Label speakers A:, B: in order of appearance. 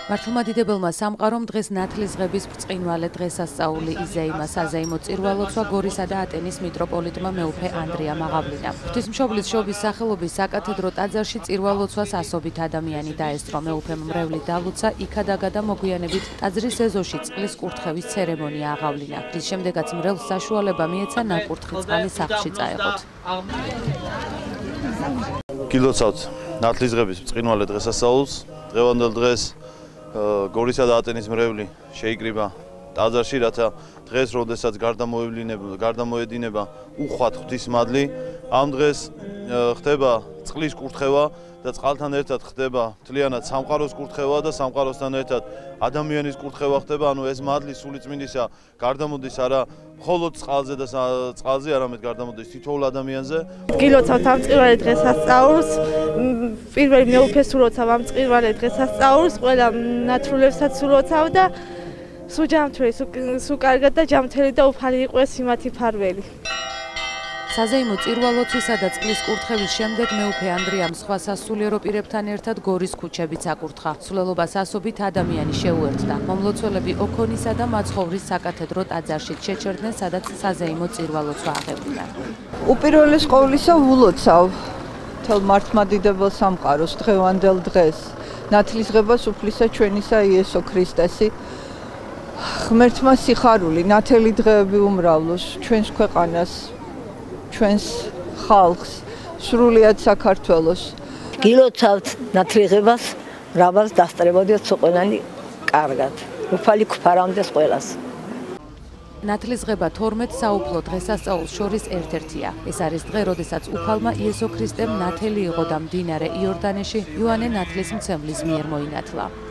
A: მართლმადიდებელმა სამყარომ დღეს ნათლისღების ბრწყინვალე დღესასწაული იზეიმა საზეიმო წირვა-ლოცვა გორისა და ატენის მიტროპოლიტმა მეუფე ანდრია მაღავლინამ. ღვთისმშობლის შობის სახელობის საკათედრო ტაძარში წირვა-ლოცვას ასობით ადამიანი დაესწრო. მეუფემ მრევლი დალუცა, იქადაგა და მოგვიანებით ტაძრის ეზოში წყლის კურთხევის ცერემონია აღავლინა. რის შემდეგაც მრევლს საშუალება მიეცა ნაკურთხი წყალი სახლში წაეღოთ.
B: გილოცავთ ნათლისღების ბრწყინვალე დღესასწაულს. დღევანდელ დღეს გორისა და ატენის მრევლი შეიკრიბა ტაძარში, რათა დღეს, როდესაც გარდამოედინება უხვად ღვთისმადლი, ამ დღეს ხდება წყლის კურთხევა და წყალთან ერთად ხდება მთლიანად სამყაროს კურთხევა და სამყაროსთან ერთად ადამიანის კურთხევა ხდება, ანუ ეს მადლი სულიწმინდისა გარდამოდის არა მხოლოდ წყალზე და წყალზე, არამედ გარდამოდის თითოეულ ადამიანზე.
C: გილოცავთ ამ წირვალე დღესასწაულს, პირველი მეუფეს ულოცავ ამ წირვალე დღესასწაულს, ყველა ნათრულებსაც ულოცავ და სულ ჯანმრთელი, სულ კარგად და ჯანმრთელი და უფალი იყოს იმათი ფარველი.
A: საზეიმო წირვა-ლოცვისა და წყლის კურთხევის შემდეგ მეუფე ანდრიამ სხვა სასულიერო პირებთან ერთად გორის ქუჩებიც აკურთხა. სულელობას ასობით ადამიანი შეუერთდა. მომლოცველები ოქონისა და მაცხოვრის საკათედრო ტაძარში შეჩერდნენ, სადაც საზეიმო წირვა-ლოცვა აღევლინა.
D: უპირველეს ყოვლისა ულოცავ მთელ მართლმადიდებელ სამყაროს დღევანდელ დღეს ნათლისღებას უფლისა ჩვენისა იესო ქრისტესი. ღმერთმა სიხარული, ნათელი დღეები უმრავლოს ჩვენს ქვეყანას, ჩვენს ხალხს, სრულიად საქართველოს.
E: გილოცავთ ნათლისღებას, მრავლს დასწრებოდეთ სოყენანი კარგად. უფალი გვფარავდეს ყველას.
A: ნათლისღება 12 საუფლო დღესასწაულს შორის ერთ-ერთია. ეს არის დღე, როდესაც უფალმა იესო ქრისტემ ნათელი იღო და მდინარე იორდანეში იოანე ნათლისმცემლის მიერ მოინათლა.